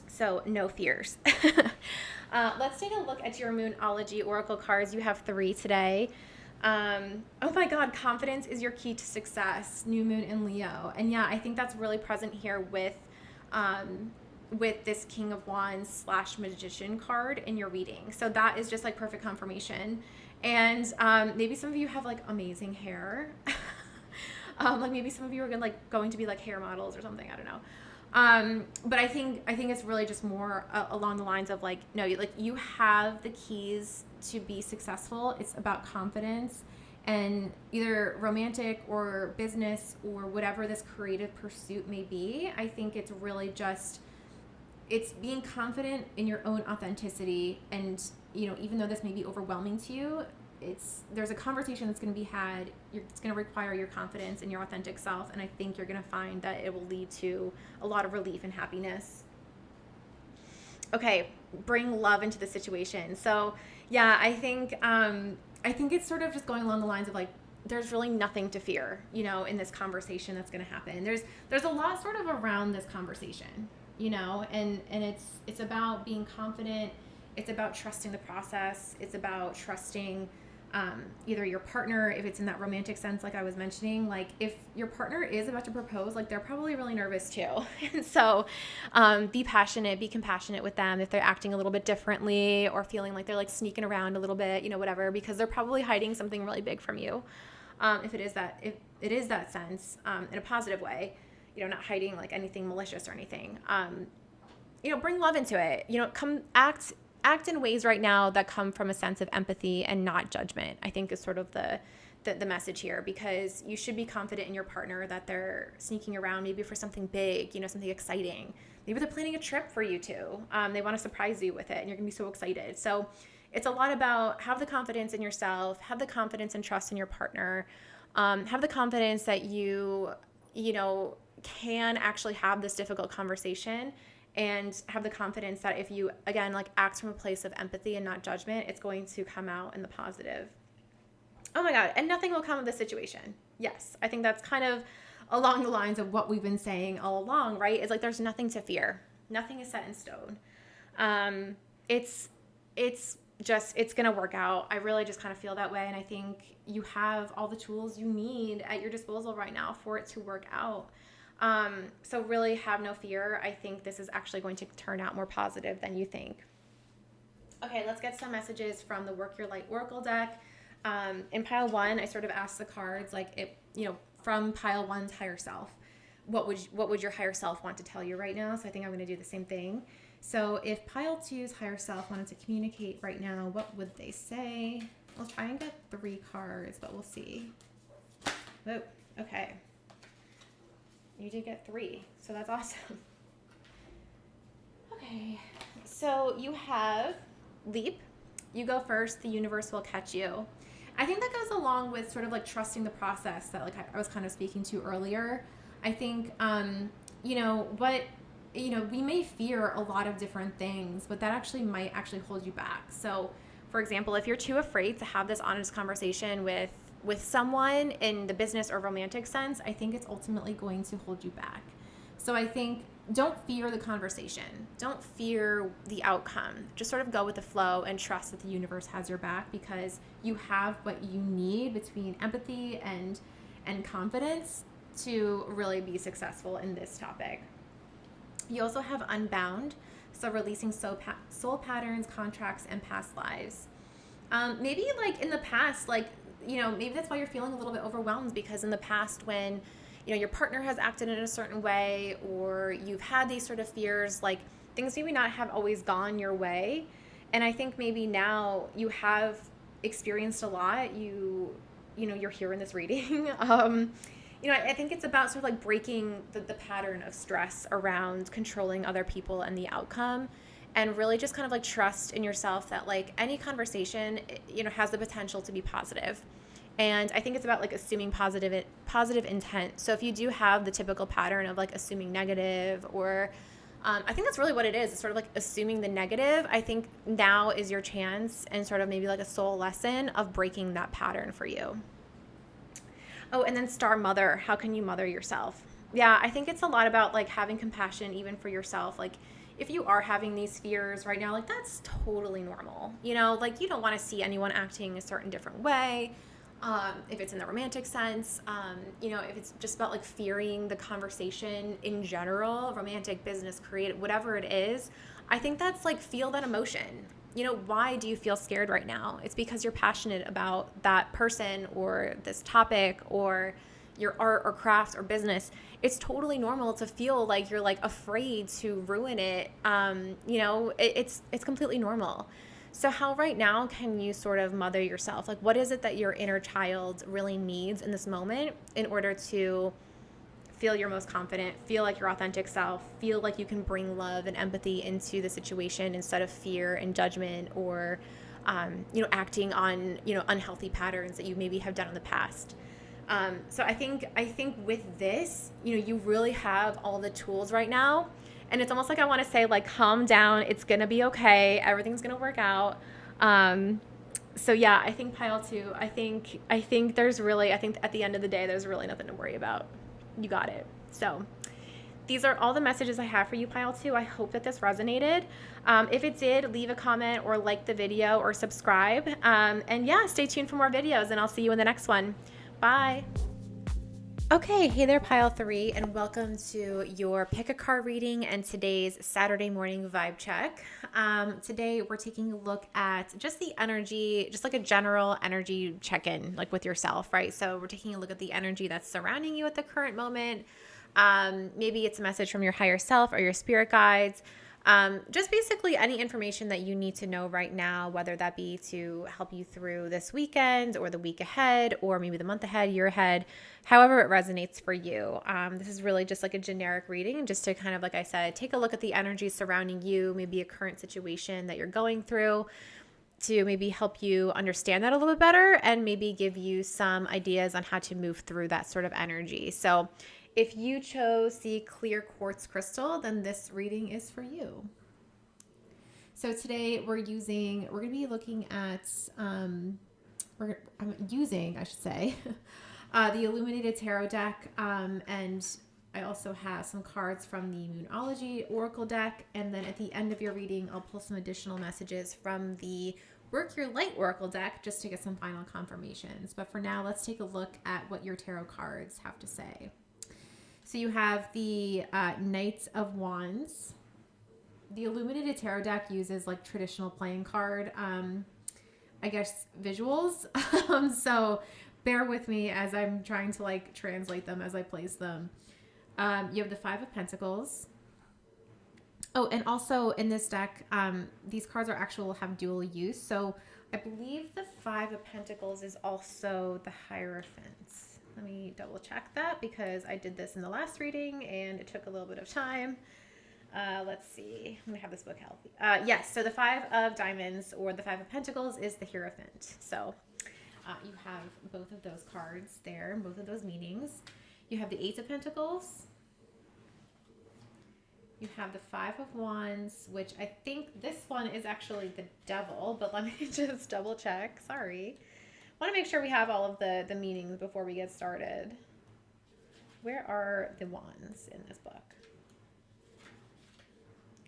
So no fears. Let's take a look at your Moonology Oracle cards. You have 3 today. Oh my God, confidence is your key to success, new moon in Leo. And yeah, I think that's really present here with this King of Wands / Magician card in your reading. So that is just like perfect confirmation. And maybe some of you have like amazing hair. Like maybe some of you are going to be like hair models or something. I don't know. But I think it's really just more along the lines of like, no, you have the keys to be successful. It's about confidence, and either romantic or business or whatever this creative pursuit may be. I think it's really just, it's being confident in your own authenticity. And, even though this may be overwhelming to you, there's a conversation that's going to be had. It's going to require your confidence in your authentic self. And I think you're going to find that it will lead to a lot of relief and happiness. Okay, bring love into the situation. So yeah, I think I think it's sort of just going along the lines of like, there's really nothing to fear, in this conversation that's going to happen. There's a lot sort of around this conversation, and it's about being confident. It's about trusting the process. It's about trusting either your partner, if it's in that romantic sense, like I was mentioning, like if your partner is about to propose, like they're probably really nervous too. And so be passionate, be compassionate with them if they're acting a little bit differently or feeling like they're like sneaking around a little bit, whatever, because they're probably hiding something really big from you. If it is that sense, in a positive way, not hiding like anything malicious or anything. Bring love into it. Come act in ways right now that come from a sense of empathy and not judgment, I think is sort of the message here, because you should be confident in your partner that they're sneaking around maybe for something big, something exciting. Maybe they're planning a trip for you two. They want to surprise you with it and you're gonna be so excited. So it's a lot about have the confidence in yourself, have the confidence and trust in your partner, have the confidence that you can actually have this difficult conversation, and have the confidence that if you, again, like act from a place of empathy and not judgment, it's going to come out in the positive. Oh my God. And nothing will come of this situation. Yes. I think that's kind of along the lines of what we've been saying all along, right? It's like, there's nothing to fear. Nothing is set in stone. It's going to work out. I really just kind of feel that way. And I think you have all the tools you need at your disposal right now for it to work out. So really have no fear. I think this is actually going to turn out more positive than you think. Okay, let's get some messages from the Work Your Light Oracle deck. In pile 1, I sort of asked the cards, like, from pile 1's higher self, what would your higher self want to tell you right now? So I think I'm going to do the same thing. So if pile 2's higher self wanted to communicate right now, what would they say? I'll try and get 3 cards, but we'll see. Oh, okay. You did get 3, so that's awesome. Okay, so you have leap. You go first, the universe will catch you. I think that goes along with sort of like trusting the process that like I was kind of speaking to earlier. I think, we may fear a lot of different things, but that actually might actually hold you back. So for example, if you're too afraid to have this honest conversation with someone in the business or romantic sense, I think it's ultimately going to hold you back. So I think don't fear the conversation. Don't fear the outcome. Just sort of go with the flow and trust that the universe has your back, because you have what you need between empathy and confidence to really be successful in this topic. You also have unbound, so releasing soul patterns, contracts, and past lives. Maybe like in the past, like, maybe that's why you're feeling a little bit overwhelmed, because in the past when, your partner has acted in a certain way, or you've had these sort of fears, like things maybe not have always gone your way. And I think maybe now you have experienced a lot. You're here in this reading. I think it's about sort of like breaking the pattern of stress around controlling other people and the outcome, and really just kind of like trust in yourself that like any conversation, has the potential to be positive. And I think it's about like assuming positive intent. So if you do have the typical pattern of like assuming negative, or I think that's really what it is. It's sort of like assuming the negative. I think now is your chance, and sort of maybe like a soul lesson of breaking that pattern for you. Oh, and then star mother. How can you mother yourself? Yeah, I think it's a lot about like having compassion even for yourself. Like if you are having these fears right now, like that's totally normal. Like you don't want to see anyone acting a certain different way. If it's in the romantic sense, if it's just about like fearing the conversation in general, romantic, business, creative, whatever it is, I think that's like, feel that emotion. Why do you feel scared right now? It's because you're passionate about that person or this topic or your art or craft or business. It's totally normal to feel like you're like afraid to ruin it. It's completely normal. So how right now can you sort of mother yourself? Like what is it that your inner child really needs in this moment in order to feel your most confident, feel like your authentic self, feel like you can bring love and empathy into the situation instead of fear and judgment, or, acting on, unhealthy patterns that you maybe have done in the past. So I think with this, you really have all the tools right now. And it's almost like I want to say, like, calm down. It's going to be okay. Everything's going to work out. So yeah, I think pile two. I think there's really, I think at the end of the day, there's really nothing to worry about. You got it. So these are all the messages I have for you, pile two. I hope that this resonated. If it did, leave a comment or like the video or subscribe. And yeah, stay tuned for more videos, and I'll see you in the next one. Bye. Okay, hey there, pile three, and welcome to your pick a card reading and today's Saturday morning vibe check. Today we're taking a look at just the energy, just like a general energy check-in, like with yourself, right? So we're taking a look at the energy that's surrounding you at the current moment. Maybe it's a message from your higher self or your spirit guides. Just basically any information that you need to know right now, whether that be to help you through this weekend or the week ahead, or maybe the month ahead, year ahead, however it resonates for you. This is really just like a generic reading, just to kind of, like I said, take a look at the energy surrounding you, maybe a current situation that you're going through, to maybe help you understand that a little bit better and maybe give you some ideas on how to move through that sort of energy. So if you chose the clear quartz crystal, then this reading is for you. So today we're going to be looking at, I'm using, I should say, the Illuminated Tarot deck, and I also have some cards from the Moonology Oracle deck, and then at the end of your reading, I'll pull some additional messages from the Work Your Light Oracle deck just to get some final confirmations. But for now, let's take a look at what your tarot cards have to say. So you have the Knights of Wands. The Illuminated Tarot deck uses like traditional playing card, I guess, visuals. So bear with me as I'm trying to like translate them as I place them. You have the Five of Pentacles. Oh, and also in this deck, these cards have dual use. So I believe the Five of Pentacles is also the Hierophant. Let me double check that because I did this in the last reading and it took a little bit of time. Let's see. I'm going to have this book healthy. Yes, so the Five of Diamonds or the Five of Pentacles is the Hierophant. So you have both of those cards there, both of those meanings. You have the Eight of Pentacles. You have the Five of Wands, which I think this one is actually the Devil, but let me just double check. Sorry. I want to make sure we have all of the meanings before we get started. Where are the wands in this book?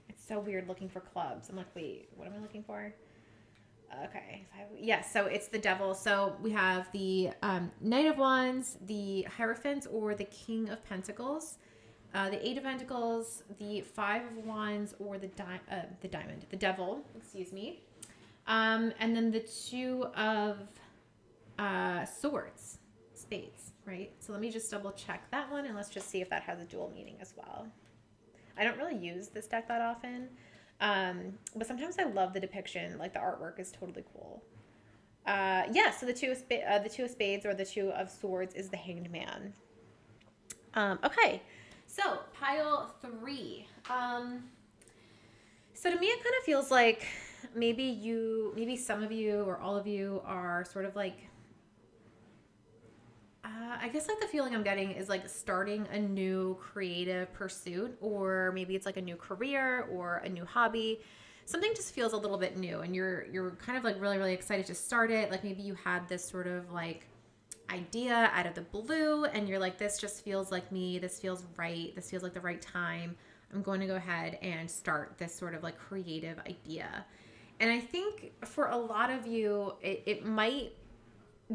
It's so weird looking for clubs. I'm like, wait, what am I looking for? Okay. Yes, so it's the Devil. So we have the Knight of Wands, the Hierophant or the King of Pentacles, the Eight of Pentacles, the Five of Wands or the Diamond, the Devil, excuse me. And then the Two of Swords, spades, right? So let me just double check that one and let's just see if that has a dual meaning as well. I don't really use this deck that often, but sometimes I love the depiction. Like the artwork is totally cool. Yeah, so the Two of Spades or the Two of Swords is the Hanged Man. Okay, so pile three. So to me, it kind of feels like maybe some of you or all of you are sort of like, I guess like the feeling I'm getting is like starting a new creative pursuit, or maybe it's like a new career or a new hobby. Something just feels a little bit new and you're kind of like really, really excited to start it. Like maybe you had this sort of like idea out of the blue and you're like, this just feels like me. This feels right. This feels like the right time. I'm going to go ahead and start this sort of like creative idea. And I think for a lot of you, it might,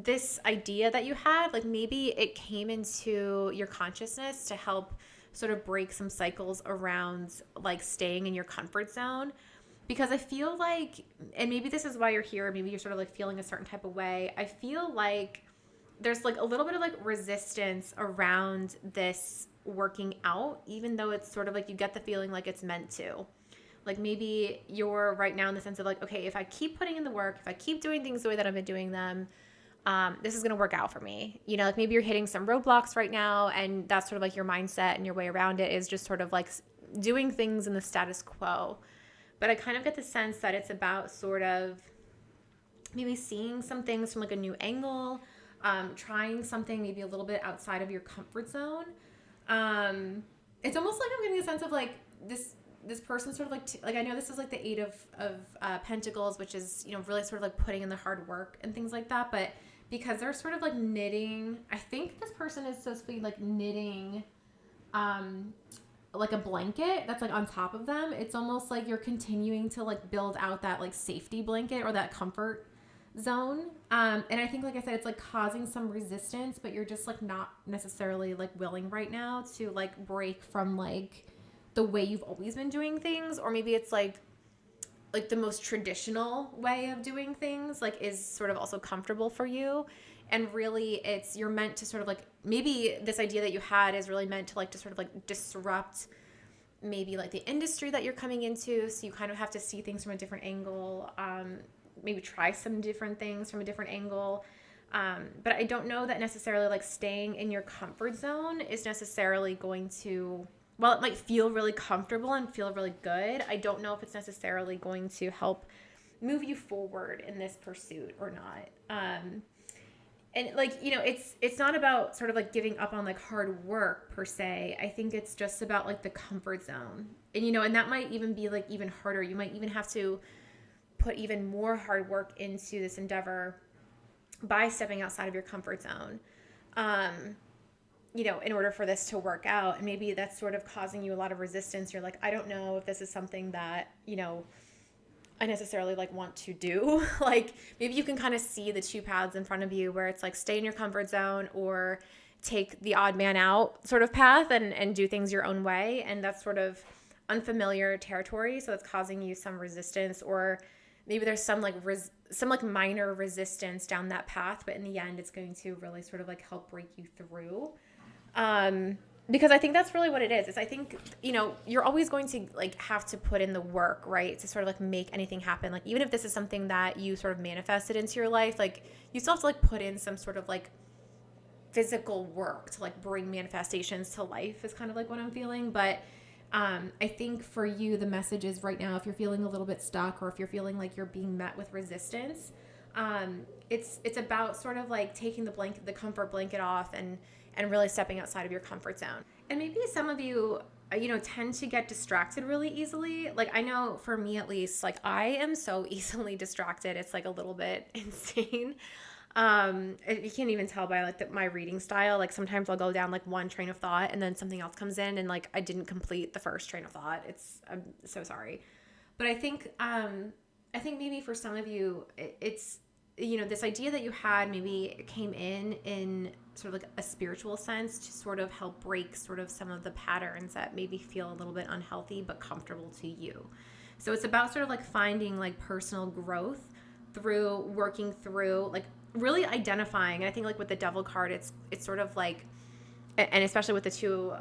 this idea that you had, like maybe it came into your consciousness to help sort of break some cycles around like staying in your comfort zone. Because I feel like, and maybe this is why you're here, maybe you're sort of like feeling a certain type of way. I feel like there's like a little bit of like resistance around this working out, even though it's sort of like you get the feeling like it's meant to. Like maybe you're right now in the sense of like, okay, if I keep putting in the work, if I keep doing things the way that I've been doing them, this is going to work out for me. You know, like maybe you're hitting some roadblocks right now and that's sort of like your mindset and your way around it is just sort of like doing things in the status quo. But I kind of get the sense that it's about sort of maybe seeing some things from like a new angle, trying something maybe a little bit outside of your comfort zone. It's almost like I'm getting a sense of like this this person sort of like I know this is like the Eight of Pentacles, which is, you know, really sort of like putting in the hard work and things like that. But because they're sort of like knitting, I think this person is supposed to be like knitting like a blanket that's like on top of them. It's almost like you're continuing to like build out that like safety blanket or that comfort zone. And I think, like I said, it's like causing some resistance, but you're just like not necessarily like willing right now to like break from like the way you've always been doing things. Or maybe it's like the most traditional way of doing things like is sort of also comfortable for you. And really you're meant to sort of like, maybe this idea that you had is really meant to like to sort of like disrupt maybe like the industry that you're coming into. So you kind of have to see things from a different angle, maybe try some different things from a different angle. But I don't know that necessarily like staying in your comfort zone is necessarily going to, while it might feel really comfortable and feel really good, I don't know if it's necessarily going to help move you forward in this pursuit or not. And like, you know, it's not about sort of like giving up on like hard work per se. I think it's just about like the comfort zone. And, you know, and that might even be like even harder. You might even have to put even more hard work into this endeavor by stepping outside of your comfort zone, you know, in order for this to work out. And maybe that's sort of causing you a lot of resistance. You're like, I don't know if this is something that, you know, I necessarily like want to do. Like maybe you can kind of see the two paths in front of you where it's like stay in your comfort zone or take the odd man out sort of path and do things your own way. And that's sort of unfamiliar territory. So it's causing you some resistance, or maybe there's some like minor resistance down that path, but in the end, it's going to really sort of like help break you through. Because I think that's really what it is. I think, you know, you're always going to like have to put in the work, right? To sort of like make anything happen. Like even if this is something that you sort of manifested into your life, like you still have to like put in some sort of like physical work to like bring manifestations to life is kind of like what I'm feeling. But I think for you, the message is right now, if you're feeling a little bit stuck or if you're feeling like you're being met with resistance, it's about sort of like taking the comfort blanket off and really stepping outside of your comfort zone. And maybe some of you, you know, tend to get distracted really easily. Like I know for me at least, like I am so easily distracted. It's like a little bit insane. You can't even tell by like my reading style. Like sometimes I'll go down like one train of thought and then something else comes in and like I didn't complete the first train of thought. I'm so sorry. But I think maybe for some of you, it's, you know, this idea that you had maybe came in sort of like a spiritual sense to sort of help break sort of some of the patterns that maybe feel a little bit unhealthy but comfortable to you. So it's about sort of like finding like personal growth through working through like really identifying. And I think like with the Devil card, it's sort of like, and especially with the Two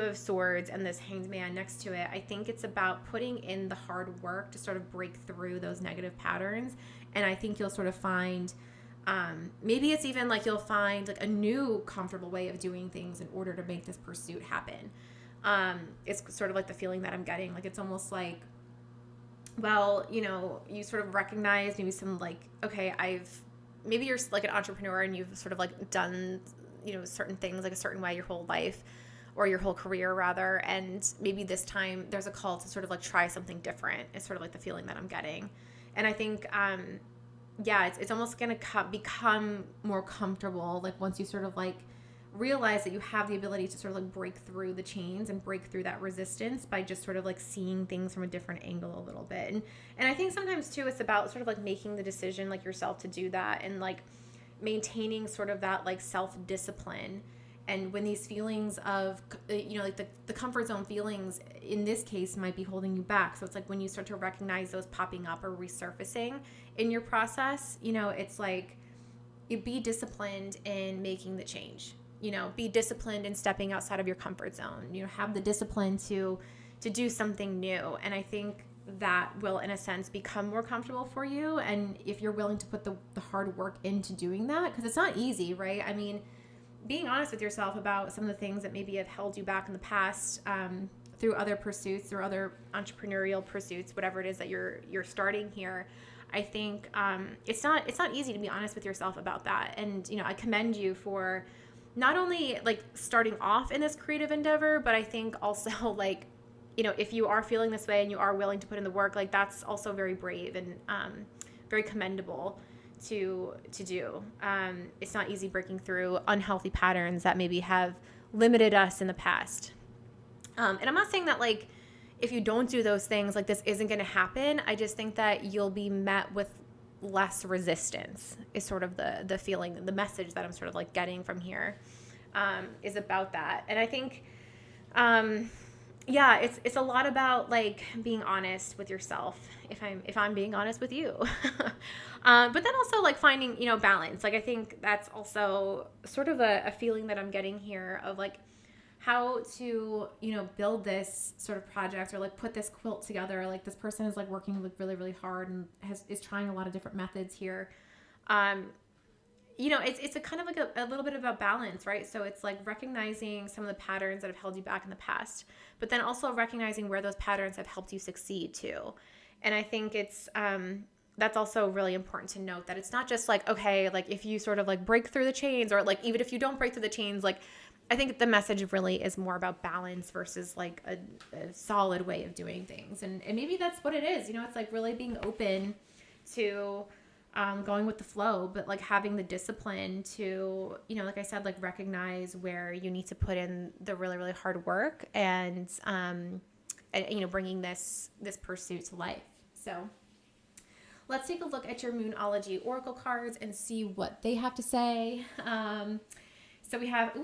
of Swords and this Hanged Man next to it, I think it's about putting in the hard work to sort of break through those negative patterns. And I think you'll sort of find, maybe it's even like you'll find like a new comfortable way of doing things in order to make this pursuit happen. It's sort of like the feeling that I'm getting. Like it's almost like, well, you know, you sort of recognize maybe some like, okay, maybe you're like an entrepreneur and you've sort of like done, you know, certain things like a certain way your whole life or your whole career rather. And maybe this time there's a call to sort of like try something different. It's sort of like the feeling that I'm getting. And I think, it's almost going to become more comfortable. Like once you sort of like realize that you have the ability to sort of like break through the chains and break through that resistance by just sort of like seeing things from a different angle a little bit. And I think sometimes too, it's about sort of like making the decision like yourself to do that and like maintaining sort of that like self-discipline. And when these feelings of, you know, like the comfort zone feelings in this case might be holding you back. So it's like when you start to recognize those popping up or resurfacing in your process, you know, it's like you be disciplined in making the change, you know, be disciplined in stepping outside of your comfort zone, you know, have the discipline to do something new. And I think that will, in a sense, become more comfortable for you. And if you're willing to put the hard work into doing that, because it's not easy, right? I mean, being honest with yourself about some of the things that maybe have held you back in the past, through other pursuits or other entrepreneurial pursuits, whatever it is that you're starting here, I think it's not easy to be honest with yourself about that. And, you know, I commend you for not only like starting off in this creative endeavor, but I think also like if you are feeling this way and you are willing to put in the work, like that's also very brave and very commendable to do. It's not easy breaking through unhealthy patterns that maybe have limited us in the past. And I'm not saying that like if you don't do those things, like this isn't going to happen. I just think that you'll be met with less resistance is sort of the feeling, the message that I'm sort of like getting from here is about that. And I think, yeah, it's a lot about like being honest with yourself. If I'm being honest with you, but then also like finding, balance. Like I think that's also sort of a feeling that I'm getting here of like how to, build this sort of project or like put this quilt together. Like this person is like working like really, really hard and is trying a lot of different methods here. It's a kind of like a little bit about balance, right? So it's like recognizing some of the patterns that have held you back in the past, but then also recognizing where those patterns have helped you succeed too. And I think it's, that's also really important to note that it's not just like, okay, like if you sort of like break through the chains or like, even if you don't break through the chains, like I think the message really is more about balance versus like a solid way of doing things. And maybe that's what it is. It's like really being open to going with the flow, but like having the discipline to, like I said, like recognize where you need to put in the really, really hard work and bringing this pursuit to life. So let's take a look at your Moonology Oracle cards and see what they have to say. So we have,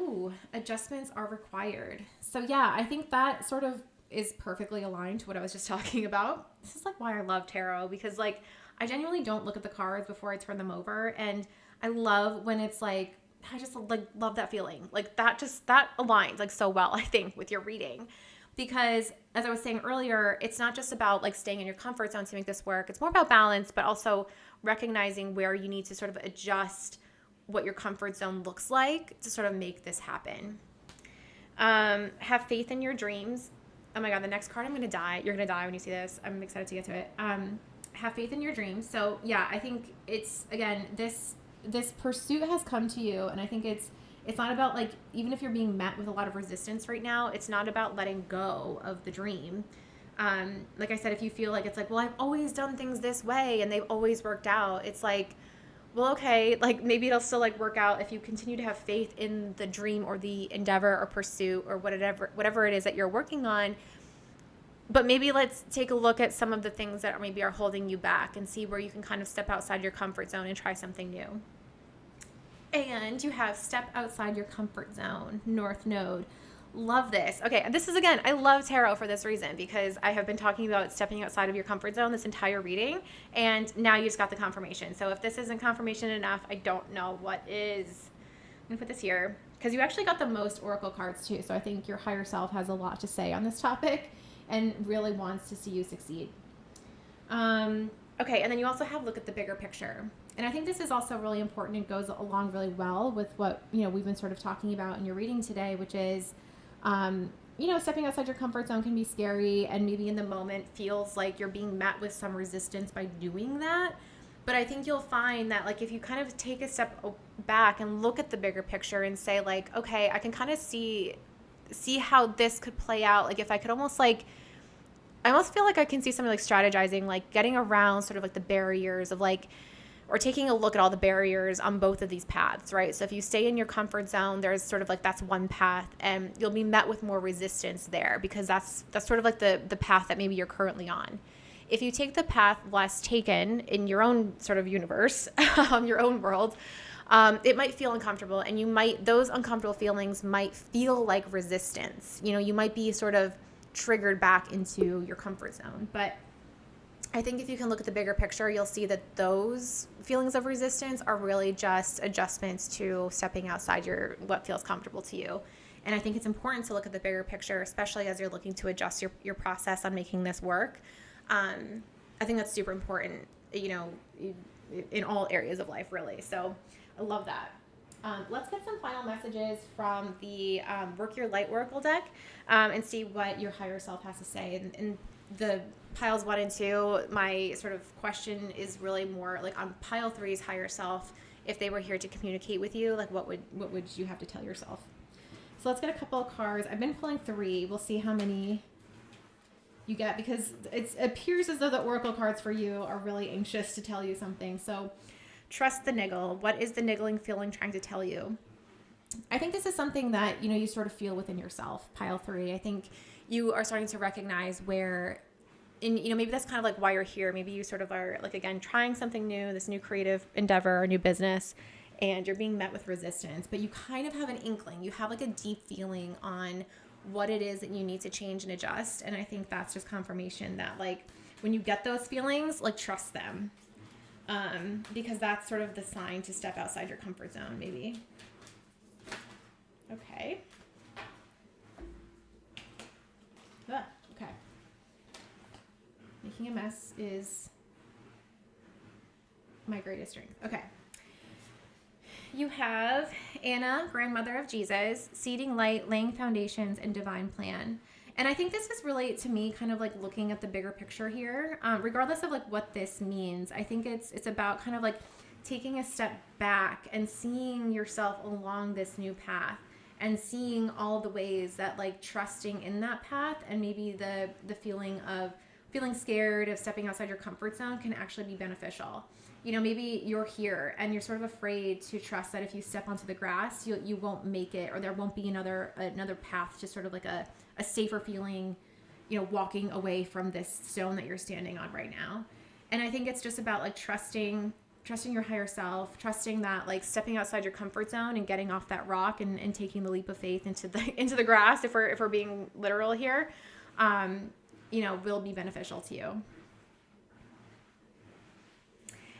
adjustments are required. So yeah, I think that sort of is perfectly aligned to what I was just talking about. This is like why I love tarot, because like I genuinely don't look at the cards before I turn them over. And I love when it's like, I just like love that feeling. Like that aligns like so well, I think, with your reading. Because as I was saying earlier, it's not just about like staying in your comfort zone to make this work. It's more about balance, but also recognizing where you need to sort of adjust what your comfort zone looks like to sort of make this happen. Have faith in your dreams. Oh my God, the next card, I'm going to die. You're going to die when you see this. I'm excited to get to it. Have faith in your dreams. So yeah, I think it's, again, this pursuit has come to you. And I think it's not about like, even if you're being met with a lot of resistance right now, it's not about letting go of the dream. Like I said, if you feel like it's like, well, I've always done things this way and they've always worked out. It's like, well, okay, like maybe it'll still like work out if you continue to have faith in the dream or the endeavor or pursuit or whatever it is that you're working on. But maybe let's take a look at some of the things that maybe are holding you back and see where you can kind of step outside your comfort zone and try something new. And you have step outside your comfort zone, North Node. Love this. Okay, this is, again, I love tarot for this reason, because I have been talking about stepping outside of your comfort zone this entire reading, and now you just got the confirmation. So if this isn't confirmation enough, I don't know what is. I'm going to put this here, because you actually got the most oracle cards too, so I think your higher self has a lot to say on this topic and really wants to see you succeed. Okay, and then you also have look at the bigger picture. And I think this is also really important and goes along really well with what, we've been sort of talking about in your reading today, which is, stepping outside your comfort zone can be scary and maybe in the moment feels like you're being met with some resistance by doing that. But I think you'll find that like if you kind of take a step back and look at the bigger picture and say like, okay, I can kind of see how this could play out. Like if I could almost like, I almost feel like I can see something like strategizing, like getting around sort of like the barriers of like, or taking a look at all the barriers on both of these paths, right? So if you stay in your comfort zone, there's sort of like that's one path and you'll be met with more resistance there because that's sort of like the path that maybe you're currently on. If you take the path less taken in your own sort of universe, your own world, it might feel uncomfortable and those uncomfortable feelings might feel like resistance. You might be sort of triggered back into your comfort zone. But I think if you can look at the bigger picture, you'll see that those feelings of resistance are really just adjustments to stepping outside what feels comfortable to you. And I think it's important to look at the bigger picture, especially as you're looking to adjust your process on making this work. I think that's super important, in all areas of life, really. So I love that. Let's get some final messages from the Work Your Light Oracle deck and see what your higher self has to say. And the piles 1 and 2, my sort of question is really more like on pile 3's higher self. If they were here to communicate with you, like what would you have to tell yourself? So let's get a couple of cards. I've been pulling 3. We'll see how many you get, because it appears as though the oracle cards for you are really anxious to tell you something. So trust the niggle. What is the niggling feeling trying to tell you? I think this is something that, you sort of feel within yourself, pile 3. I think you are starting to recognize where, maybe that's kind of like why you're here. Maybe you sort of are, like, again, trying something new, this new creative endeavor or new business, and you're being met with resistance, but you kind of have an inkling. You have like a deep feeling on what it is that you need to change and adjust. And I think that's just confirmation that, like, when you get those feelings, like, trust them. Because that's sort of the sign to step outside your comfort zone, maybe. Okay. Okay. Making a mess is my greatest strength. Okay. You have Anna, grandmother of Jesus, seeding light, laying foundations, and divine plan. And I think this is really, to me, kind of like looking at the bigger picture here, regardless of like what this means. I think it's about kind of like taking a step back and seeing yourself along this new path, and seeing all the ways that, like, trusting in that path, and maybe the feeling of feeling scared of stepping outside your comfort zone can actually be beneficial. Maybe you're here and you're sort of afraid to trust that if you step onto the grass, you won't make it, or there won't be another path to sort of like a safer feeling, walking away from this stone that you're standing on right now. And I think it's just about, like, trusting your higher self, trusting that, like, stepping outside your comfort zone and getting off that rock and taking the leap of faith into the grass, if we're being literal here, will be beneficial to you.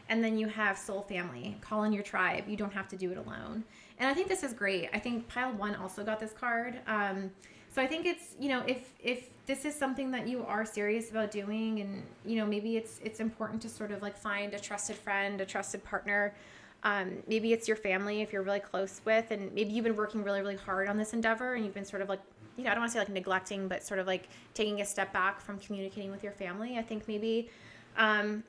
And then you have soul family, call in your tribe. You don't have to do it alone. And I think this is great. I think pile 1 also got this card. So I think it's, if this is something that you are serious about doing, and, maybe it's important to sort of like find a trusted friend, a trusted partner. Maybe it's your family if you're really close with, and maybe you've been working really, really hard on this endeavor, and you've been sort of like, I don't want to say like neglecting, but sort of like taking a step back from communicating with your family. I think maybe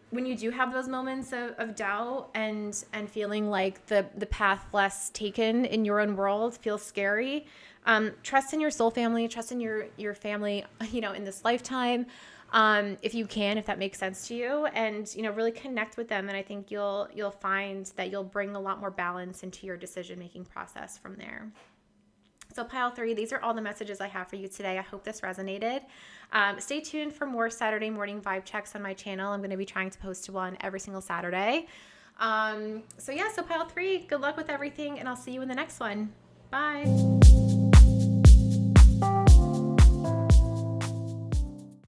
when you do have those moments of doubt and feeling like the path less taken in your own world feels scary, trust in your soul family, trust in your family, in this lifetime, if you can, if that makes sense to you, and, really connect with them. And I think you'll find that you'll bring a lot more balance into your decision-making process from there. So pile 3, these are all the messages I have for you today. I hope this resonated. Stay tuned for more Saturday morning vibe checks on my channel. I'm going to be trying to post one every single Saturday. So pile 3, good luck with everything, and I'll see you in the next one. Bye.